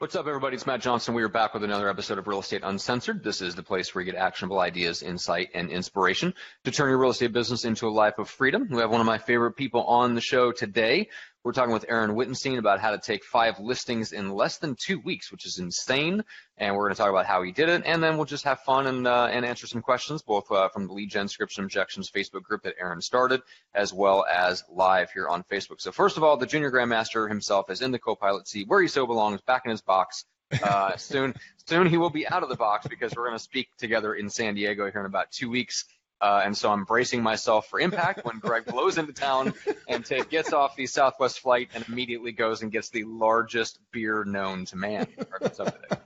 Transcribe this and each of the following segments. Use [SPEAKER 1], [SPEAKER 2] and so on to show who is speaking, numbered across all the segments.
[SPEAKER 1] What's up, everybody? It's Matt Johnson. We are back with another episode of Real Estate Uncensored. This is the place where you get actionable ideas, insight, and inspiration to turn your real estate business into a life of freedom. We have one of my favorite people on the show today. We're talking with Aaron Wittenstein about how to take 5 listings in less than 2 weeks, which is insane. And we're going to talk about how he did it. And then we'll just have fun and answer some questions, both from the lead gen scripts and objections Facebook group that Aaron started, as well as live here on Facebook. So first of all, the Junior Grandmaster himself is in the co-pilot seat where he so belongs, back in his box. Soon he will be out of the box because we're going to speak together in San Diego here in about 2 weeks. And so I'm bracing myself for impact when Greg blows into town and gets off the Southwest flight and immediately goes and gets the largest beer known to man. What's up today?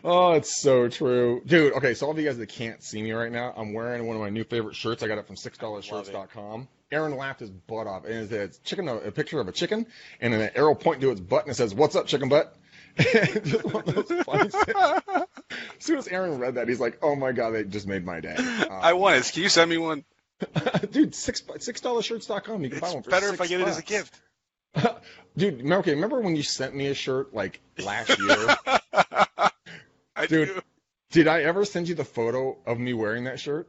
[SPEAKER 2] Oh, it's so true. Dude, okay, so all of you guys that can't see me right now, I'm wearing one of my new favorite shirts. I got it from $6shirts.com. Aaron laughed his butt off. And it's a picture of a chicken, and then an arrow pointing to its butt, and it says, "What's up, chicken butt?" Just one of those funny things. As soon as Aaron read that, he's like, "Oh my God, they just made my day."
[SPEAKER 3] I want it. Can you send me one?
[SPEAKER 2] Dude, $6shirts.com. You can buy one for $6.
[SPEAKER 3] Better if I get it as a gift.
[SPEAKER 2] Dude, remember when you sent me a shirt like last year?
[SPEAKER 3] I
[SPEAKER 2] Dude,
[SPEAKER 3] do.
[SPEAKER 2] Did I ever send you the photo of me wearing that shirt?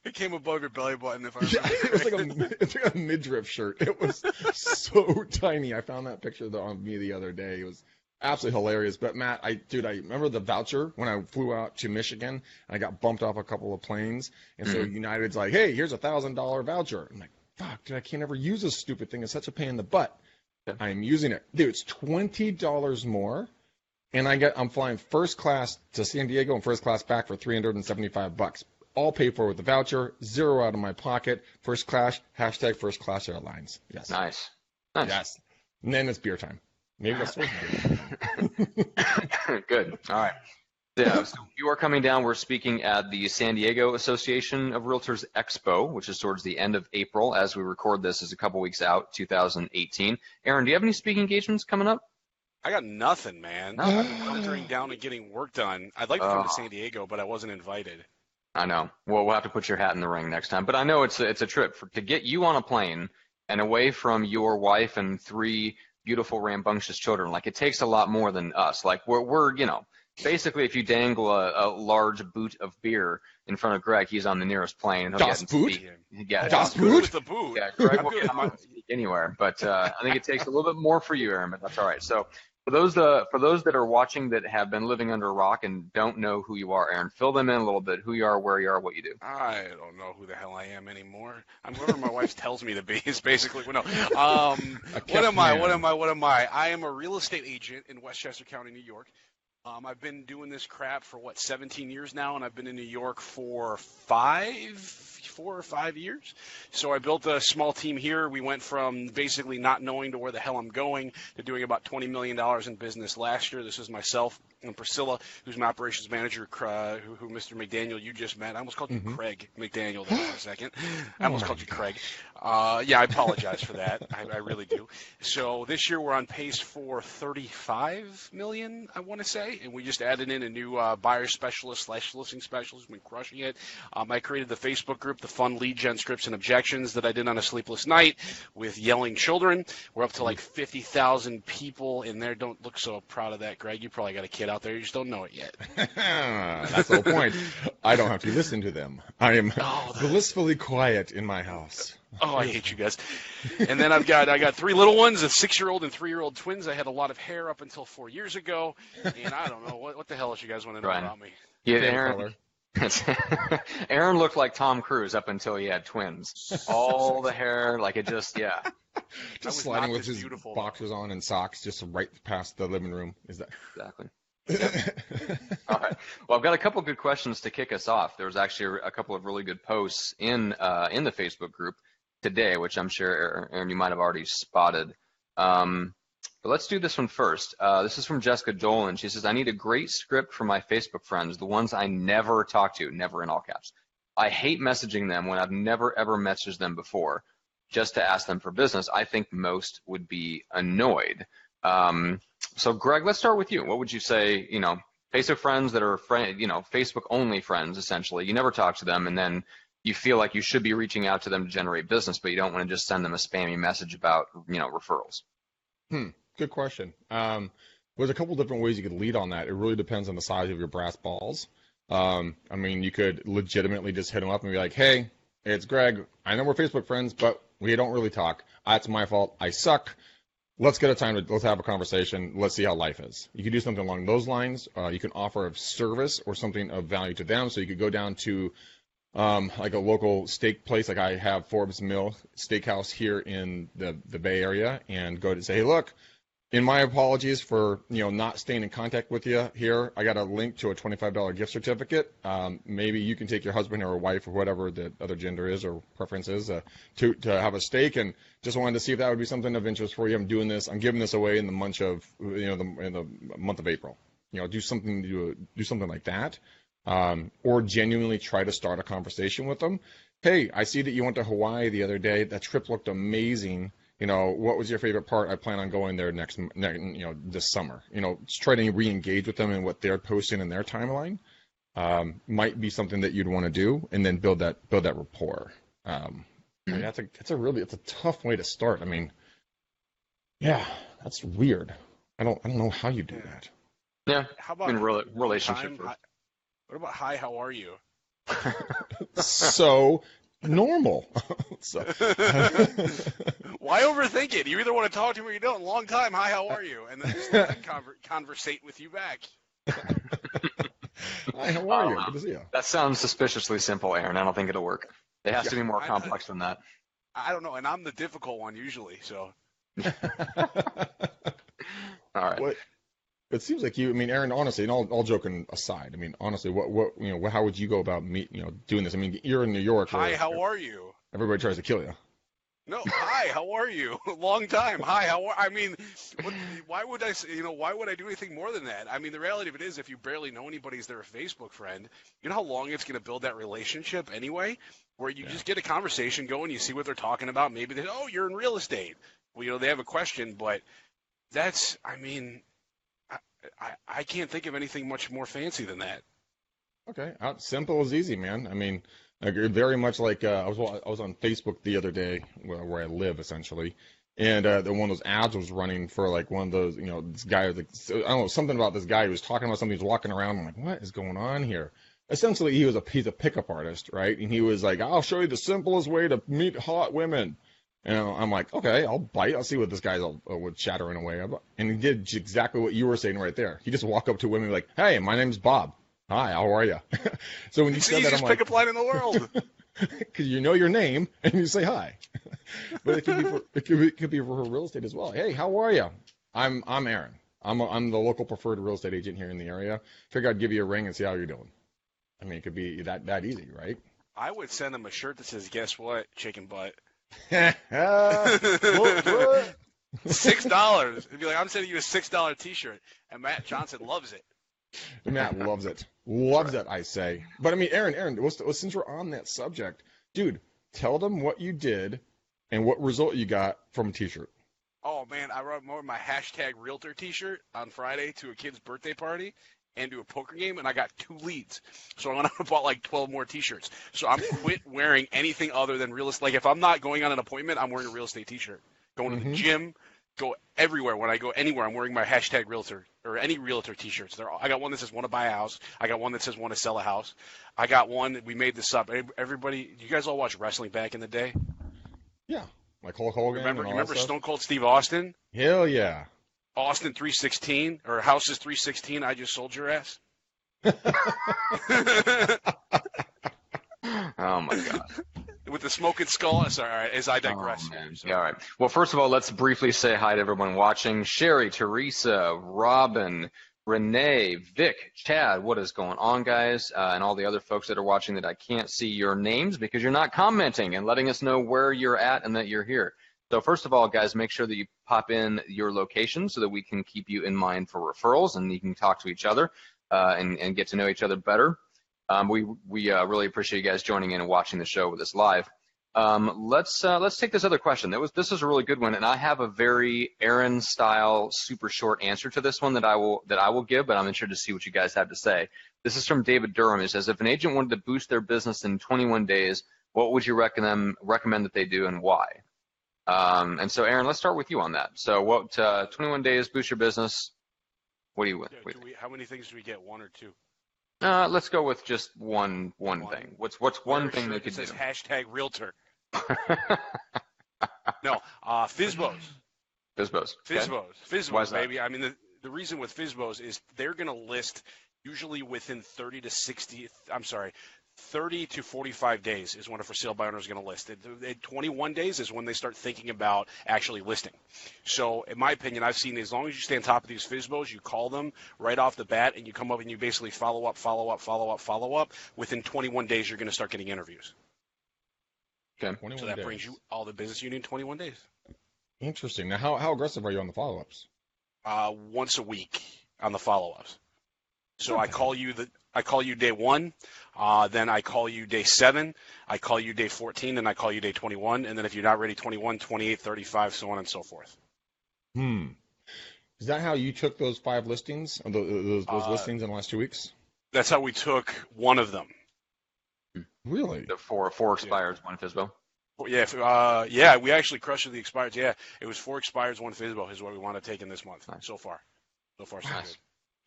[SPEAKER 3] It came above your belly button, if I remember.
[SPEAKER 2] Yeah, it's like a midriff shirt. It was so tiny. I found that picture on me the other day. It was absolutely hilarious. But Matt, I remember the voucher when I flew out to Michigan and I got bumped off a couple of planes. And so United's like, "Hey, here's a $1,000 voucher." I'm like, "Fuck, dude, I can't ever use this stupid thing. It's such a pain in the butt." I'm using it. Dude, it's $20 more. And I'm flying first class to San Diego and first class back for $375. All paid for with the voucher, $0 out of my pocket. First class, hashtag first class airlines. Yes.
[SPEAKER 1] Nice.
[SPEAKER 2] Yes. And then it's beer time. Maybe that's what
[SPEAKER 1] Good. All right. Yeah, so you are coming down. We're speaking at the San Diego Association of Realtors Expo, which is towards the end of April. As we record this, is a couple weeks out, 2018. Aaron, do you have any speaking engagements coming up?
[SPEAKER 3] I got nothing, man. I've been hunkering down and getting work done. I'd like to come to San Diego, but I wasn't invited.
[SPEAKER 1] I know. Well, we'll have to put your hat in the ring next time. But I know it's a trip to get you on a plane and away from your wife and 3 beautiful, rambunctious children. Like, it takes a lot more than us. Like, we're basically, if you dangle a large boot of beer in front of Greg, he's on the nearest plane.
[SPEAKER 2] Das Boot?
[SPEAKER 1] Yeah,
[SPEAKER 2] Das Boot?
[SPEAKER 3] With the boot.
[SPEAKER 1] Yeah, Greg will get him anywhere. But I think it takes a little bit more for you, Aaron, but that's all right. So for those that are watching that have been living under a rock and don't know who you are, Aaron, fill them in a little bit. Who you are, where you are, what you do.
[SPEAKER 3] I don't know who the hell I am anymore. I'm whoever my wife tells me to be is basically what am I? I am a real estate agent in Westchester County, New York. I've been doing this crap for 17 years now, and I've been in New York for 4 or 5 years. So I built a small team here. We went from basically not knowing to where the hell I'm going to doing about $20 million in business last year. This is myself and Priscilla, who's my operations manager, who Mr. McDaniel you just met. I almost called you Craig McDaniel there for a second. I almost called you Craig. Yeah, I apologize for that. I really do. So this year we're on pace for $35 million, I want to say, and we just added in a new buyer specialist / listing specialist who's been crushing it. I created the Facebook group, the fun lead gen scripts and objections that I did on a sleepless night with yelling children. We're up to like 50,000 people in there. Don't look so proud of that, Greg. You probably got a kid out there. You just don't know it yet.
[SPEAKER 2] That's the whole point. I don't have to listen to them. I am blissfully quiet in my house.
[SPEAKER 3] Oh, I hate you guys. And then I got 3 little ones, a 6-year-old and 3-year-old twins. I had a lot of hair up until 4 years ago, and I don't know what the hell else you guys want to know about me.
[SPEAKER 1] Yeah, Aaron looked like Tom Cruise up until he had twins. All the hair, like it just, yeah.
[SPEAKER 2] Just sliding with his boxers on and socks just right past the living room. Is that
[SPEAKER 1] exactly? All right. Well, I've got a couple good questions to kick us off. There was actually a couple of really good posts in the Facebook group today, which I'm sure, Aaron, you might have already spotted. But let's do this one first. This is from Jessica Dolan. She says, "I need a great script for my Facebook friends, the ones I never talk to," never in all caps. "I hate messaging them when I've never, ever messaged them before just to ask them for business. I think most would be annoyed." So, Greg, let's start with you. What would you say, Facebook friends that are, Facebook-only friends, essentially. You never talk to them, and then you feel like you should be reaching out to them to generate business, but you don't want to just send them a spammy message about, referrals.
[SPEAKER 2] Good question. There's a couple different ways you could lead on that. It really depends on the size of your brass balls. I mean, you could legitimately just hit them up and be like, hey, it's Greg. I know we're Facebook friends, but we don't really talk. That's my fault. I suck. Let's get a time let's have a conversation. Let's see how life is. You could do something along those lines. You can offer a service or something of value to them. So you could go down to like a local steak place, like I have Forbes Mill Steakhouse here in the Bay Area, and go to say, hey, look, in my apologies for not staying in contact with you here, I got a link to a $25 gift certificate. Maybe you can take your husband or wife or whatever the other gender is or preference is to have a steak, and just wanted to see if that would be something of interest for you. I'm giving this away in the month of in the month of April. Do something like that. Or genuinely try to start a conversation with them. Hey, I see that you went to Hawaii the other day. That trip looked amazing. What was your favorite part? I plan on going there this summer. Just try to re-engage with them and what they're posting in their timeline. Might be something that you'd want to do, and then build that rapport. It's a tough way to start. I mean, yeah, that's weird. I don't know how you do that.
[SPEAKER 1] Yeah,
[SPEAKER 3] how about
[SPEAKER 1] relationship?
[SPEAKER 3] What about hi? How are you?
[SPEAKER 2] So normal. So.
[SPEAKER 3] Why overthink it? You either want to talk to me or you don't. Long time. Hi, how are you? And then just conversate with you back.
[SPEAKER 2] Hi, how are you? Good to see you.
[SPEAKER 1] That sounds suspiciously simple, Aaron. I don't think it'll work. It has to be more complex than that.
[SPEAKER 3] I don't know, and I'm the difficult one usually. So.
[SPEAKER 1] All right.
[SPEAKER 2] What? It seems like you. I mean, Aaron. Honestly, and all joking aside, I mean, honestly, how would you go about doing this? I mean, you're in New York.
[SPEAKER 3] Hi, how are you?
[SPEAKER 2] Everybody tries to kill you.
[SPEAKER 3] No, hi, how are you? Long time. Hi, I mean, why would I do anything more than that? I mean, the reality of it is, if you barely know anybody as their Facebook friend, you know how long it's going to build that relationship anyway, where you just get a conversation going, you see what they're talking about. Maybe you're in real estate. Well, they have a question, but that's, I mean, I can't think of anything much more fancy than that.
[SPEAKER 2] Okay, simple as easy, man. I mean, very much like I was on Facebook the other day where I live essentially, and one of those ads was running for like one of those this guy I don't know, something about this guy who was talking about something. He was walking around. I'm like, what is going on here? Essentially, he's a pickup artist, right? And he was like, I'll show you the simplest way to meet hot women. And I'm like, okay, I'll bite. I'll see what this guy's chattering away about. And he did exactly what you were saying right there. He just walked up to women and be like, hey, my name's Bob. Hi, how are you? So when you said that, I'm like,
[SPEAKER 3] pickup line in the world.
[SPEAKER 2] Because you know your name and you say hi. But it could be for real estate as well. Hey, how are you? I'm Aaron. I'm the local preferred real estate agent here in the area. Figure I'd give you a ring and see how you're doing. I mean, it could be that easy, right?
[SPEAKER 3] I would send him a shirt that says, guess what, chicken butt.
[SPEAKER 2] $6.
[SPEAKER 3] It'd be like, I'm sending you a $6 T-shirt, and Matt Johnson loves it.
[SPEAKER 2] Matt loves it. Loves it, I say. But I mean, Aaron, since we're on that subject, dude, tell them what you did and what result you got from a T-shirt.
[SPEAKER 3] Oh man, I wore my hashtag Realtor T-shirt on Friday to a kid's birthday party and to a poker game, and I got 2 leads. So I went out and bought like 12 more T-shirts. So I'm quit wearing anything other than real estate. Like if I'm not going on an appointment, I'm wearing a real estate T-shirt. Going to the gym, go everywhere. When I go anywhere, I'm wearing my hashtag Realtor or any Realtor T-shirts. I got one that says want to buy a house. I got one that says want to sell a house. I got one. We made this up. Everybody, you guys all watch wrestling back in the day?
[SPEAKER 2] Yeah, like Hulk Hogan.
[SPEAKER 3] You remember Stone Cold Steve Austin?
[SPEAKER 2] Hell yeah.
[SPEAKER 3] Austin 316 or Houses 316. I just sold your ass.
[SPEAKER 1] Oh my God.
[SPEAKER 3] With the smoking skull. Sorry, as I digress.
[SPEAKER 1] Oh, yeah, all right. Well, first of all, let's briefly say hi to everyone watching. Sherry, Teresa, Robin, Renee, Vic, Chad, what is going on, guys? And all the other folks that are watching that I can't see your names because you're not commenting and letting us know where you're at and that you're here. So first of all, guys, make sure that you pop in your location so that we can keep you in mind for referrals and you can talk to each other and get to know each other better. We really appreciate you guys joining in and watching the show with us live. Let's take this other question. This is a really good one, and I have a very Aaron style, super short answer to this one that I will give, but I'm interested to see what you guys have to say. This is from David Durham. He says, if an agent wanted to boost their business in 21 days, what would you recommend that they do and why? And so, Aaron, let's start with you on that. So, what 21 days boost your business? What do you?
[SPEAKER 3] How many things do we get? One or two?
[SPEAKER 1] Let's go with just one thing. What's one thing they could do?
[SPEAKER 3] It says hashtag realtor. No, FSBOs.
[SPEAKER 1] FSBOs.
[SPEAKER 3] FSBOs, baby. I mean, the reason with FSBOs is they're going to list usually within 30 to 45 days is when a for sale by owner is going to list. 21 days is when they start thinking about actually listing. So, in my opinion, I've seen as long as you stay on top of these FSBOs, you call them right off the bat, and you come up and you basically follow up. Within 21 days, you're going to start getting interviews.
[SPEAKER 1] Okay.
[SPEAKER 3] So that brings you all the business you need in 21 days.
[SPEAKER 2] Interesting. Now, how aggressive are you on the follow-ups?
[SPEAKER 3] Once a week on the follow-ups. So I call you day 1, then I call you day 7, I call you day 14, then I call you day 21, and then if you're not ready, 21, 28, 35, so on and so forth.
[SPEAKER 2] Is that how you took those 5 listings, those listings in the last 2 weeks? That's
[SPEAKER 3] how we took one of them.
[SPEAKER 2] Really?
[SPEAKER 1] The four expires, one FSBO.
[SPEAKER 3] Yeah, we actually crushed the expireds. Yeah, it was 4 expireds, 1 FSBO is what we want to take in this month.
[SPEAKER 1] Nice.
[SPEAKER 3] So far, so
[SPEAKER 1] nice.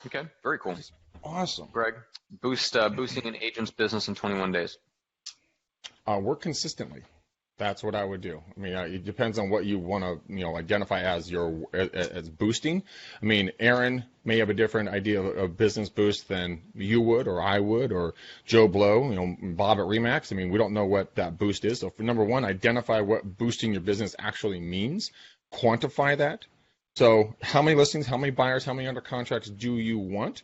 [SPEAKER 3] good.
[SPEAKER 1] Okay, very cool.
[SPEAKER 2] Awesome.
[SPEAKER 1] Greg, boosting an agent's business in 21 days.
[SPEAKER 2] Work consistently. That's what I would do. I mean, it depends on what you want to, identify as as boosting. I mean, Aaron may have a different idea of business boost than you would, or I would, or Joe Blow, Bob at Remax. I mean, we don't know what that boost is. So, for number one, identify what boosting your business actually means. Quantify that. So, how many listings, how many buyers, how many under contracts do you want?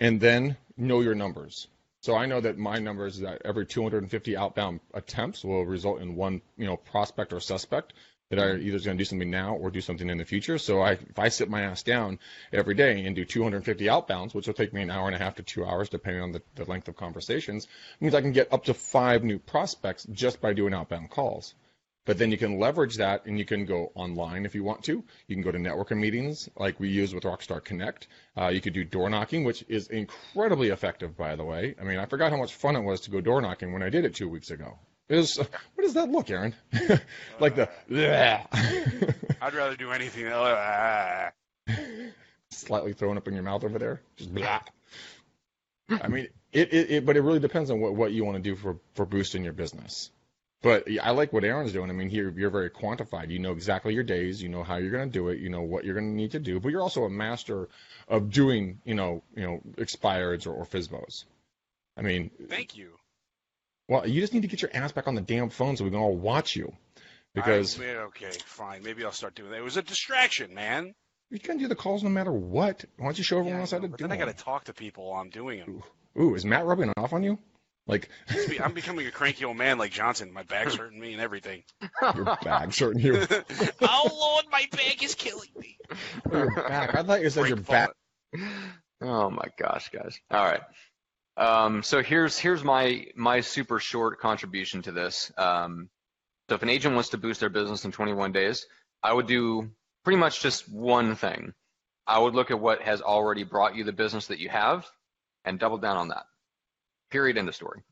[SPEAKER 2] And then know your numbers. So I know that my numbers is that every 250 outbound attempts will result in one, prospect or suspect that are either going to do something now or do something in the future. So if I sit my ass down every day and do 250 outbounds, which will take me an hour and a half to 2 hours, depending on the length of conversations, means I can get up to 5 new prospects just by doing outbound calls. But then you can leverage that, and you can go online if you want to. You can go to networking meetings like we use with Rockstar Connect. You could do door knocking, which is incredibly effective, by the way. I mean, I forgot how much fun it was to go door knocking when I did it 2 weeks ago. It was, what does that look, Aaron? Like the,
[SPEAKER 3] I'd rather do anything.
[SPEAKER 2] Slightly throwing up in your mouth over there. Just blah. I mean, but it really depends on what you want to do for boosting your business. But I like what Aaron's doing. I mean, here you're very quantified. You know exactly your days. You know how you're going to do it. You know what you're going to need to do. But you're also a master of doing, expireds or FSBOs. I mean,
[SPEAKER 3] thank you.
[SPEAKER 2] Well, you just need to get your ass back on the damn phone so we can all watch you. Because
[SPEAKER 3] okay, fine. Maybe I'll start doing that. It was a distraction, man.
[SPEAKER 2] You can do the calls no matter what. Why don't you show everyone else how to do it?
[SPEAKER 3] Then I got to talk to people while I'm doing them.
[SPEAKER 2] Ooh, is Matt rubbing off on you? Like,
[SPEAKER 3] I'm becoming a cranky old man like Johnson. My back's hurting me and everything.
[SPEAKER 2] Your back's hurting you.
[SPEAKER 3] Oh, Lord, my back is killing me.
[SPEAKER 2] Your back. I thought you said your back.
[SPEAKER 1] Oh, my gosh, guys. All right. So here's my super short contribution to this. So if an agent wants to boost their business in 21 days, I would do pretty much just one thing. I would look at what has already brought you the business that you have and double down on that. Period, end of story.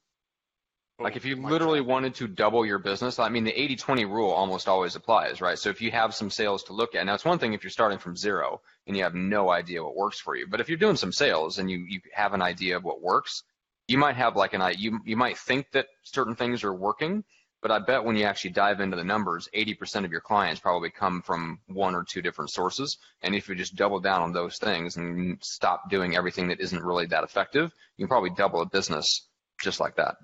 [SPEAKER 1] Like if you literally wanted to double your business, I mean, the 80-20 rule almost always applies, right? So if you have some sales to look at, now it's one thing if you're starting from zero and you have no idea what works for you, but if you're doing some sales and you have an idea of what works, you might have like you might think that certain things are working, but I bet when you actually dive into the numbers, 80% of your clients probably come from 1 or 2 different sources. And if you just double down on those things and stop doing everything that isn't really that effective, you can probably double a business just like that.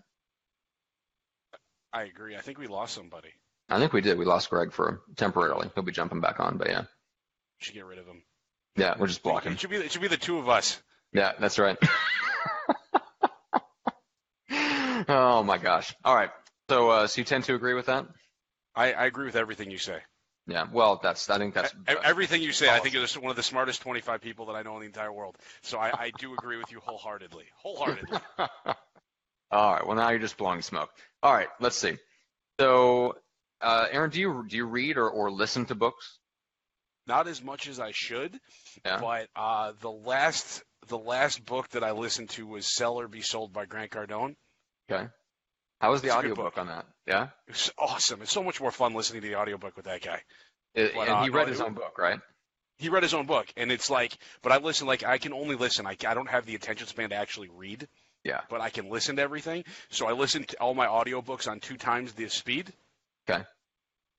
[SPEAKER 3] I agree. I think we lost somebody.
[SPEAKER 1] I think we did. We lost Greg for temporarily. He'll be jumping back on, but yeah.
[SPEAKER 3] We should get rid of him.
[SPEAKER 1] Yeah, we'll just block him.
[SPEAKER 3] It should be the 2 of us.
[SPEAKER 1] Yeah, that's right. Oh my gosh. All right. So you tend to agree with that?
[SPEAKER 3] I agree with everything you say.
[SPEAKER 1] Yeah, well, I think that's
[SPEAKER 3] everything you say. Awesome. I think you're one of the smartest 25 people that I know in the entire world. So I do agree with you wholeheartedly.
[SPEAKER 1] All right. Well, now you're just blowing smoke. All right. Let's see. So, Aaron, do you read or listen to books?
[SPEAKER 3] Not as much as I should.
[SPEAKER 1] Yeah.
[SPEAKER 3] But the last book that I listened to was "Sell or Be Sold" by Grant Cardone.
[SPEAKER 1] Okay. How was the audiobook on that? Yeah?
[SPEAKER 3] It was awesome. It's so much more fun listening to the audiobook with that guy.
[SPEAKER 1] And he read his own book, right?
[SPEAKER 3] He read his own book, and it's like, but I listen, like, I can only listen. I don't have the attention span to actually read,
[SPEAKER 1] Yeah.
[SPEAKER 3] but I can listen to everything. So I listen to all my audiobooks on 2 times the speed.
[SPEAKER 1] Okay.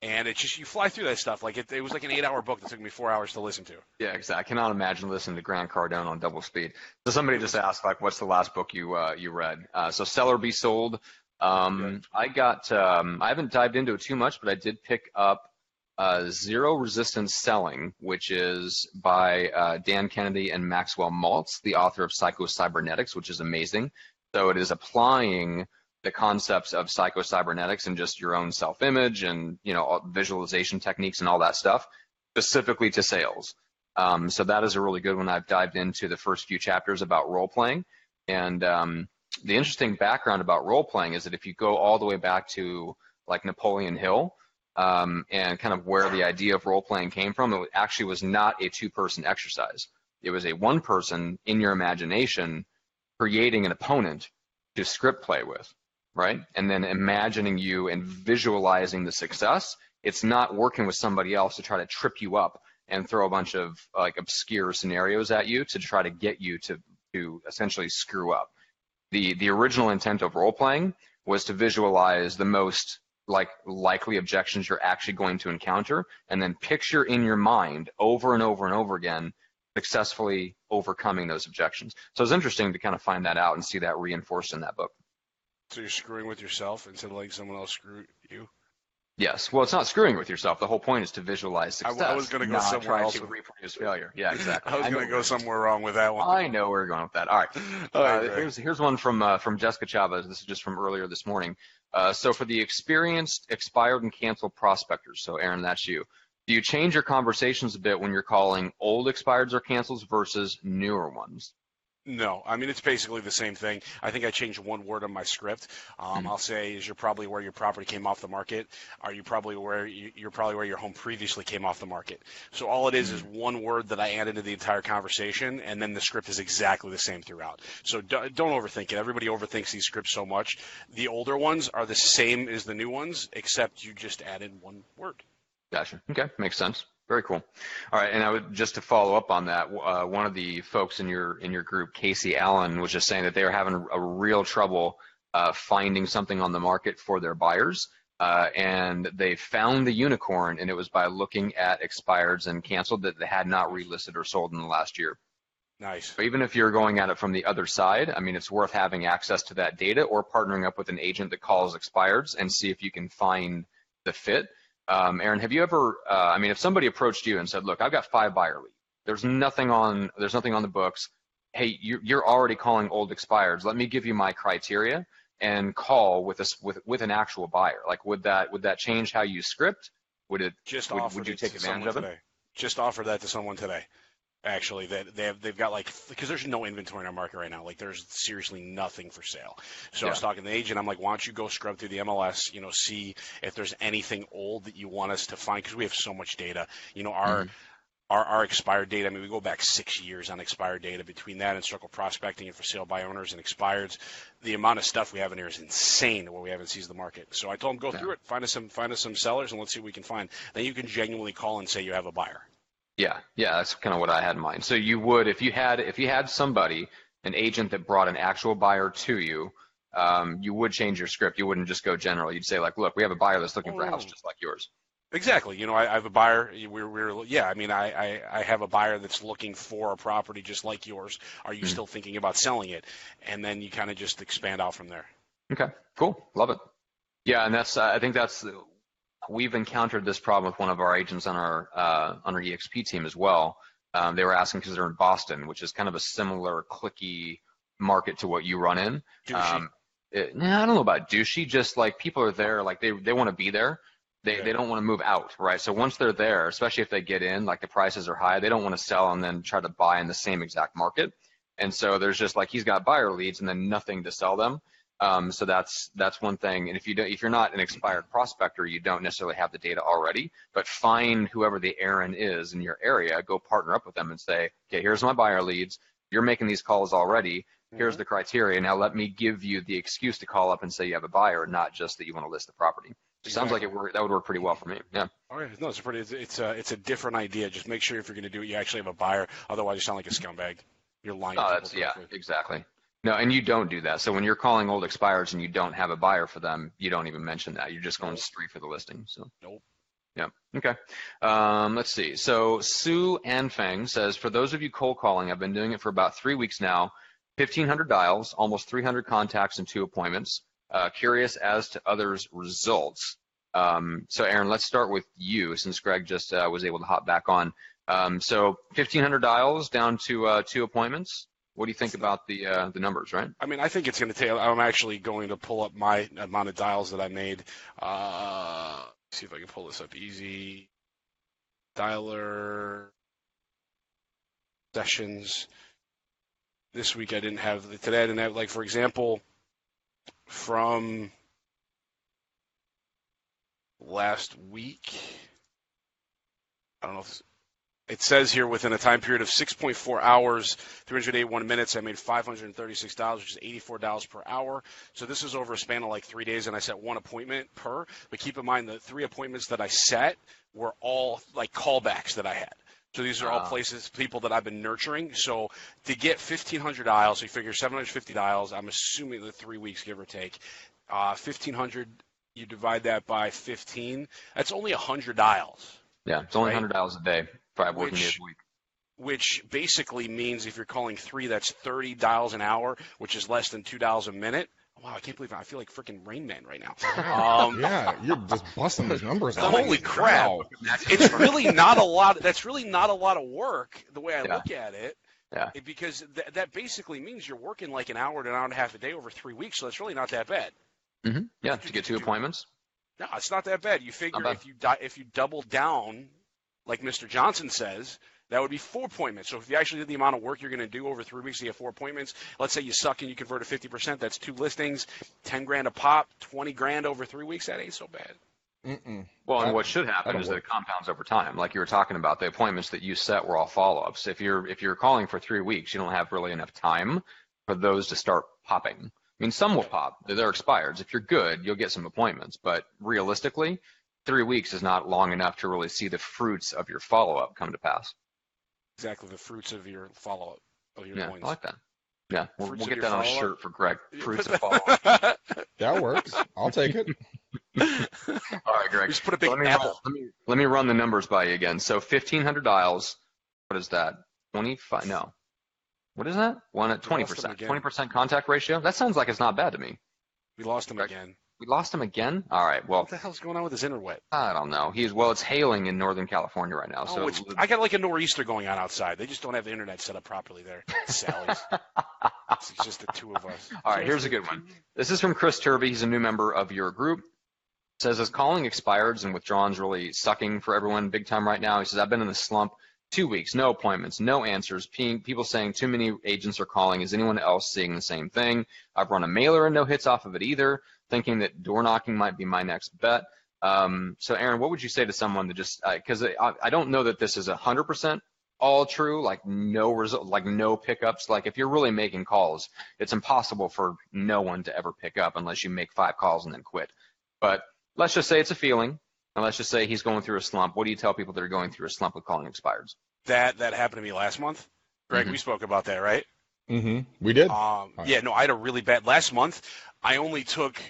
[SPEAKER 3] And it's just, you fly through that stuff. Like, it was like an 8-hour book that took me 4 hours to listen to.
[SPEAKER 1] Yeah, exactly. I cannot imagine listening to Grant Cardone on double speed. So somebody just asked, like, what's the last book you read? So Sell or Be Sold. I haven't dived into it too much, but I did pick up Zero Resistance Selling, which is by Dan Kennedy and Maxwell Maltz, the author of Psycho-Cybernetics, which is amazing. So it is applying the concepts of psycho-cybernetics and just your own self-image and, visualization techniques and all that stuff, specifically to sales. So that is a really good one. I've dived into the first few chapters about role-playing. And the interesting background about role-playing is that if you go all the way back to, like, Napoleon Hill, and kind of where the idea of role-playing came from, it actually was not a 2-person exercise. It was a 1-person in your imagination creating an opponent to script play with, right? And then imagining you and visualizing the success. It's not working with somebody else to try to trip you up and throw a bunch of, like, obscure scenarios at you to try to get you to essentially screw up. The original intent of role-playing was to visualize the most likely objections you're actually going to encounter, and then picture in your mind over and over and over again successfully overcoming those objections. So it's interesting to kind of find that out and see that reinforced in that book.
[SPEAKER 3] So you're screwing with yourself instead of letting someone else screw you?
[SPEAKER 1] Yes. Well, it's not screwing with yourself. The whole point is to visualize success.
[SPEAKER 3] I was going to go somewhere else.
[SPEAKER 1] To reproduce failure. Yeah, exactly.
[SPEAKER 3] I was going to go somewhere wrong with that one.
[SPEAKER 1] I know where you're going with that. All right. Here's one from Jessica Chavez. This is just from earlier this morning. So for the experienced expired and canceled prospectors, so Aaron, that's you. Do you change your conversations a bit when you're calling old expireds or cancels versus newer ones?
[SPEAKER 3] No, I mean, it's basically the same thing. I think I changed one word on my script. I'll say, you're probably where your property came off the market. Are you probably where you're probably where your home previously came off the market? So all it is one word that I added to the entire conversation, and then the script is exactly the same throughout. So don't overthink it. Everybody overthinks these scripts so much. The older ones are the same as the new ones, except you just added one word.
[SPEAKER 1] Gotcha. Okay, makes sense. Very cool. All right, and I would just to follow up on that, one of the folks in your group, Casey Allen, was just saying that they were having a real trouble finding something on the market for their buyers, and they found the unicorn, and it was by looking at expireds and canceled that they had not relisted or sold in the last year.
[SPEAKER 3] Nice.
[SPEAKER 1] So even if you're going at it from the other side, I mean, it's worth having access to that data or partnering up with an agent that calls expireds and see if you can find the fit. Aaron, have you ever, if somebody approached you and said, look, I've got 5 buyer leads. There's nothing on the books. Hey, you're already calling old expireds. Let me give you my criteria and call with an actual buyer. Like, would that change how you script? Would you take advantage of it?
[SPEAKER 3] Just offer that to someone today. Actually, they've got, like, because there's no inventory in our market right now. Like, there's seriously nothing for sale. So I was talking to the agent. I'm like, why don't you go scrub through the MLS, see if there's anything old that you want us to find, because we have so much data. Our expired data, I mean, we go back 6 years on expired data. Between that and circle prospecting and for sale by owners and expireds, the amount of stuff we have in here is insane where we haven't seized the market. So I told them, go through it, find us some sellers, and let's see what we can find. Then you can genuinely call and say you have a buyer.
[SPEAKER 1] Yeah, that's kind of what I had in mind. So you would, if you had somebody, an agent that brought an actual buyer to you, you would change your script. You wouldn't just go general. You'd say, like, look, we have a buyer that's looking for a house just like yours.
[SPEAKER 3] Exactly. I have a buyer. I have a buyer that's looking for a property just like yours. Are you still thinking about selling it? And then you kind of just expand out from there.
[SPEAKER 1] Okay, cool. Love it. Yeah, and I think we've encountered this problem with one of our agents on our EXP team as well. They were asking because they're in Boston, which is kind of a similar cliquey market to what you run in.
[SPEAKER 3] Douchey.
[SPEAKER 1] I don't know about douchey, just like people are there, like they want to be there. They don't want to move out, right? So once they're there, especially if they get in, like the prices are high, they don't want to sell and then try to buy in the same exact market. And so there's just like he's got buyer leads and then nothing to sell them. So that's one thing. And if you're not an expired prospector, you don't necessarily have the data already, but find whoever the Aaron is in your area, go partner up with them and say, okay, here's my buyer leads. You're making these calls already. Here's the criteria. Now let me give you the excuse to call up and say you have a buyer, not just that you want to list the property. Sounds like that would work pretty well for me. Yeah.
[SPEAKER 3] Oh yeah, no, it's a different idea. Just make sure if you're going to do it, you actually have a buyer. Otherwise, you sound like a scumbag. You're lying.
[SPEAKER 1] Oh, exactly. No, and you don't do that. So when you're calling old expireds and you don't have a buyer for them, you don't even mention that. You're just going straight for the listing. So.
[SPEAKER 3] Nope.
[SPEAKER 1] Yeah. Okay. Let's see. So Sue Anfang says, for those of you cold calling, I've been doing it for about 3 weeks now. 1,500 dials, almost 300 contacts, and 2 appointments. Curious as to others' results. So Aaron, let's start with you, since Greg just was able to hop back on. So 1,500 dials down to 2 appointments. What do you think about the numbers, right?
[SPEAKER 3] I mean, I think it's going to take. I'm actually going to pull up my amount of dials that I made. See if I can pull this up easy. Dialer sessions. This week I didn't have. Today I didn't have. Like, for example, from last week, I don't know if it says here within a time period of 6.4 hours, 381 minutes, I made $536, which is $84 per hour. So this is over a span of like 3 days, and I set 1 appointment per. But keep in mind the 3 appointments that I set were all like callbacks that I had. So these are all people that I've been nurturing. So to get 1,500 dials, so you figure 750 dials, I'm assuming the 3 weeks, give or take, 1,500, you divide that by 15, that's only 100 dials.
[SPEAKER 1] Yeah, it's only 100 dials a day, 5 working days a week.
[SPEAKER 3] Which basically means if you're calling 3, that's 30 dials an hour, which is less than 2 dials a minute. Wow, I can't believe it. I feel like freaking Rain Man right now.
[SPEAKER 2] Yeah, you're just busting those numbers out.
[SPEAKER 3] Holy crap. Wow. It's really not a lot. That's really not a lot of work the way I look at it.
[SPEAKER 1] Yeah.
[SPEAKER 3] Because that basically means you're working like an hour to an hour and a half a day over 3 weeks, so that's really not that bad.
[SPEAKER 1] Mm-hmm. Yeah, to get 2 appointments.
[SPEAKER 3] No, it's not that bad. You figure if you double down, like Mr. Johnson says, that would be 4 appointments. So if you actually did the amount of work you're going to do over 3 weeks, you have 4 appointments. Let's say you suck and you convert to 50%. That's 2 listings, $10,000 a pop, $20,000 over 3 weeks. That ain't so bad.
[SPEAKER 2] Mm-mm.
[SPEAKER 1] Well, and what should happen is that it compounds over time. Like you were talking about, the appointments that you set were all follow-ups. If you're calling for 3 weeks, you don't have really enough time for those to start popping. I mean, some will pop. They're expireds. If you're good, you'll get some appointments. But realistically, 3 weeks is not long enough to really see the fruits of your follow-up come to pass.
[SPEAKER 3] Exactly, the fruits of your follow-up, of your points.
[SPEAKER 1] I like that. Yeah, we'll get that on a shirt for Greg. Fruits of
[SPEAKER 2] follow-up. That works. I'll take it.
[SPEAKER 1] All right, Greg.
[SPEAKER 3] Just put a big apple.
[SPEAKER 1] Let me run the numbers by you again. So 1,500 dials. What is that? 25? No. What is that? 20%. 20% contact ratio. That sounds like it's not bad to me.
[SPEAKER 3] We lost him again.
[SPEAKER 1] We lost him again? All right. Well,
[SPEAKER 3] what the hell's going on with his interweb?
[SPEAKER 1] I don't know. It's hailing in Northern California right now.
[SPEAKER 3] Oh, I got like a nor'easter going on outside. They just don't have the internet set up properly there. Sally's. It's just the two of us.
[SPEAKER 1] All right, here's a good one. This is from Chris Turby. He's a new member of your group. It says, as calling expireds and withdrawals really sucking for everyone big time right now. He says, I've been in a slump 2 weeks, no appointments, no answers, people saying too many agents are calling. Is anyone else seeing the same thing? I've run a mailer and no hits off of it either, thinking that door knocking might be my next bet. So Aaron, what would you say to someone that just, because I don't know that this is 100% all true, like no result, like no pickups. Like if you're really making calls, it's impossible for no one to ever pick up unless you make 5 calls and then quit. But let's just say it's a feeling. And let's just say he's going through a slump. What do you tell people that are going through a slump with calling expireds?
[SPEAKER 3] That happened to me last month. Greg, we spoke about that, right?
[SPEAKER 2] Mm-hmm. We did.
[SPEAKER 3] Yeah, no, I had a really bad last month. I only took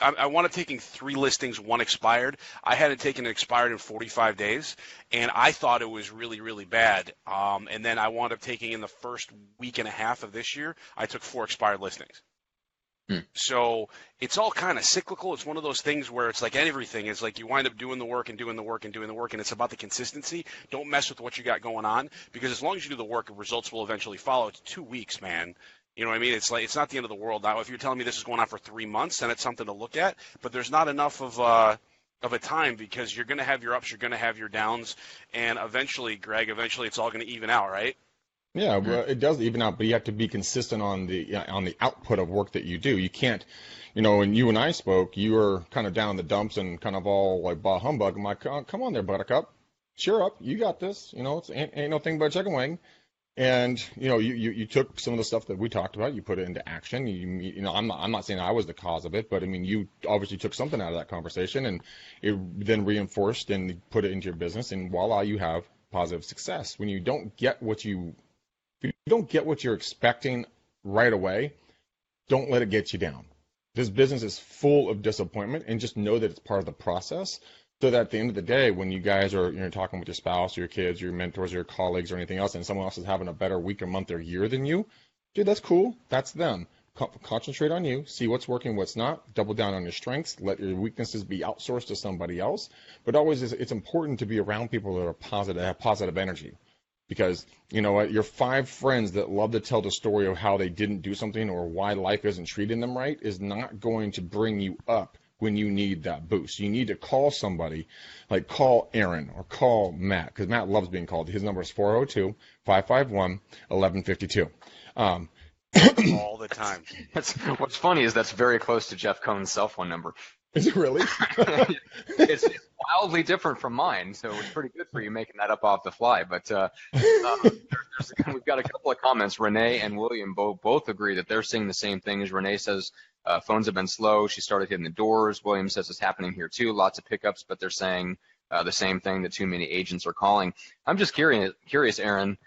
[SPEAKER 3] I wound up taking 3 listings, 1 expired. I hadn't taken an expired in 45 days, and I thought it was really, really bad. And then I wound up taking in the first week and a half of this year, I took 4 expired listings. So it's all kind of cyclical. It's one of those things where it's like everything is like you wind up doing the work and doing the work and doing the work, and it's about the consistency. Don't mess with what you got going on, because as long as you do the work, results will eventually follow. It's 2 weeks, man. You know what I mean? It's like it's not the end of the world. Now, if you're telling me this is going on for 3 months, then it's something to look at. But there's not enough of a time, because you're going to have your ups, you're going to have your downs, and eventually, Greg, it's all going to even out, right?
[SPEAKER 2] Yeah, well, it does even out, but you have to be consistent on the output of work that you do. You can't, when you and I spoke, you were kind of down in the dumps and kind of all like bah humbug. I'm like, come on there, Buttercup, cheer up, you got this. It's ain't no thing but a chicken wing. And you took some of the stuff that we talked about, you put it into action. I'm not saying I was the cause of it, but I mean, you obviously took something out of that conversation, and it then reinforced and put it into your business, and voila, you have positive success. When you don't get what you're expecting right away, don't let it get you down. This business is full of disappointment, and just know that it's part of the process. So that at the end of the day, when you guys are talking with your spouse, or your kids, or your mentors, or your colleagues, or anything else, and someone else is having a better week or month or year than you, dude, that's cool. That's them. Concentrate on you. See what's working, what's not. Double down on your strengths. Let your weaknesses be outsourced to somebody else. But always, it's important to be around people that are positive, that have positive energy. Because you know what, your 5 friends that love to tell the story of how they didn't do something or why life isn't treating them right is not going to bring you up when you need that boost. You need to call somebody, like call Aaron or call Matt, because Matt loves being called. His number is 402-551-1152.
[SPEAKER 3] All the time.
[SPEAKER 1] What's funny is that's very close to Jeff Cohn's cell phone number.
[SPEAKER 2] Is it really?
[SPEAKER 1] It's wildly different from mine, so it's pretty good for you making that up off the fly. But we've got a couple of comments. Renee and William both agree that they're seeing the same thing. As Renee says, phones have been slow. She started hitting the doors. William says it's happening here too. Lots of pickups, but they're saying the same thing, that too many agents are calling. I'm just curious, Aaron.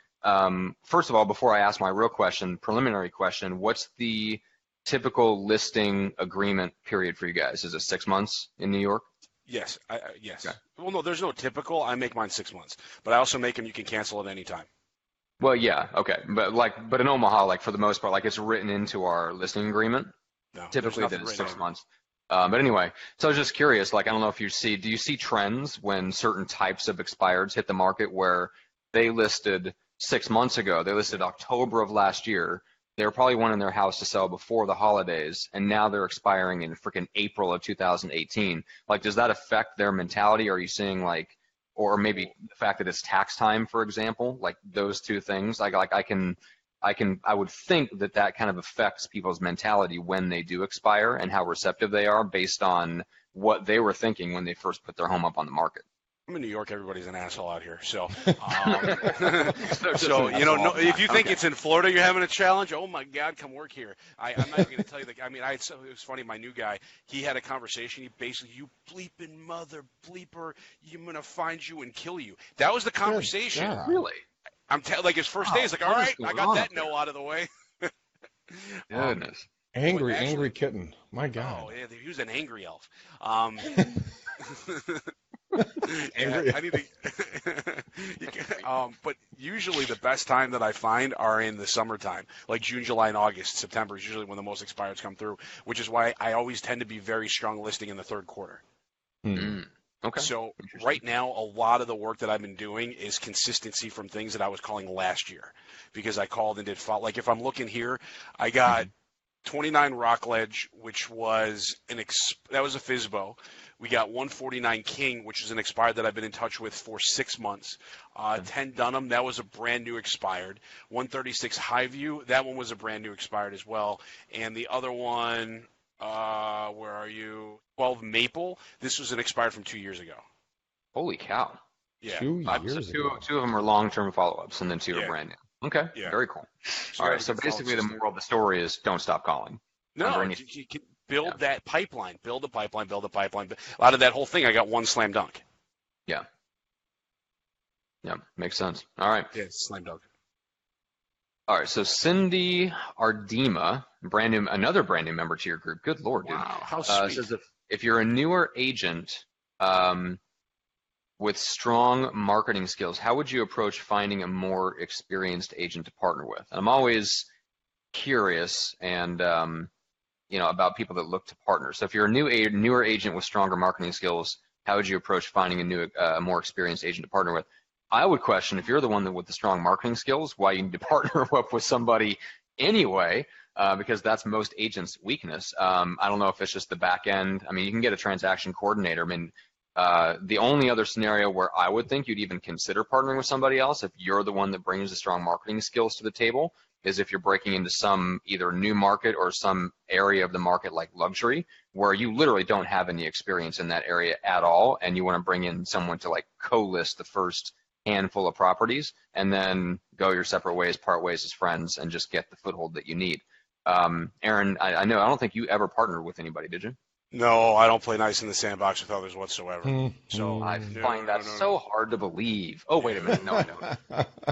[SPEAKER 1] First of all, before I ask my real question, preliminary question, what's the typical listing agreement period for you guys? Is it 6 months in New York?
[SPEAKER 3] Yes. Yes.
[SPEAKER 1] Okay.
[SPEAKER 3] Well, no, there's no typical. I make mine 6 months, but I also make them you can cancel at any time.
[SPEAKER 1] Well, yeah, okay, but in Omaha, like for the most part, like it's written into our listing agreement.
[SPEAKER 3] No,
[SPEAKER 1] Typically, that is 6 months. But anyway, so I was just curious. Like, I don't know if do you see trends when certain types of expireds hit the market where they listed 6 months ago? They listed October of last year. They were probably wanting their house to sell before the holidays, and now they're expiring in freaking April of 2018. Like, does that affect their mentality? Are you seeing like, or maybe the fact that it's tax time, for example, like those two things? I would think that kind of affects people's mentality when they do expire and how receptive they are based on what they were thinking when they first put their home up on the market.
[SPEAKER 3] I'm in New York. Everybody's an asshole out here. So, if you think it's in Florida you're having a challenge, oh my God, come work here. I'm not even going to tell you. It was funny. My new guy, he had a conversation. He basically, you bleeping mother bleeper, I'm going to find you and kill you. That was the conversation.
[SPEAKER 2] Yeah.
[SPEAKER 1] Really?
[SPEAKER 3] Like his first day, he's like, all right, I got that no out of the way.
[SPEAKER 1] Goodness.
[SPEAKER 2] Angry kitten. My God.
[SPEAKER 3] Oh, yeah, he was an angry elf.
[SPEAKER 2] Angry.
[SPEAKER 3] I need to. But usually the best time that I find are in the summertime, like June, July, and August. September is usually when the most expireds come through, which is why I always tend to be very strong listing in the third quarter.
[SPEAKER 1] Okay.
[SPEAKER 3] So right now, a lot of the work that I've been doing is consistency from things that I was calling last year, because I called and did follow. Like if I'm looking here, I got 29 Rockledge, which was that was a FSBO. We got 149 King, which is an expired that I've been in touch with for 6 months. 10 Dunham, that was a brand new expired. 136 Highview, that one was a brand new expired as well. And the other one, where are you? 12 Maple, this was an expired from 2 years ago.
[SPEAKER 1] Holy cow.
[SPEAKER 3] Yeah.
[SPEAKER 2] 2 years ago.
[SPEAKER 1] Two of them are long-term follow-ups, and then 2 are brand new. Okay, very cool. All right, so basically the moral of the story is don't stop calling.
[SPEAKER 3] No, you can build that pipeline. Build a pipeline. Out of that whole thing, I got one slam dunk.
[SPEAKER 1] Yeah. Yeah, makes sense. All right.
[SPEAKER 3] Yeah, it's slam dunk.
[SPEAKER 1] All right, so Cindy Ardema, another brand new member to your group. Good Lord, dude.
[SPEAKER 3] Wow, how sweet.
[SPEAKER 1] Says if you're a newer agent with strong marketing skills, how would you approach finding a more experienced agent to partner with? And I'm always curious and about people that look to partner. So if you're a newer agent with stronger marketing skills, how would you approach finding a more experienced agent to partner with? I would question, if you're the one with the strong marketing skills, why you need to partner up with somebody anyway, because that's most agents' weakness. I don't know if it's just the back end. I mean, you can get a transaction coordinator. I mean, the only other scenario where I would think you'd even consider partnering with somebody else, if you're the one that brings the strong marketing skills to the table, is if you're breaking into some either new market or some area of the market like luxury, where you literally don't have any experience in that area at all, and you want to bring in someone to like co-list the first handful of properties and then go your separate ways, part ways as friends, and just get the foothold that you need. Aaron, I don't think you ever partnered with anybody, did you?
[SPEAKER 3] No, I don't play nice in the sandbox with others whatsoever. So
[SPEAKER 1] I find that so hard to believe. Oh, wait a minute. No, I don't.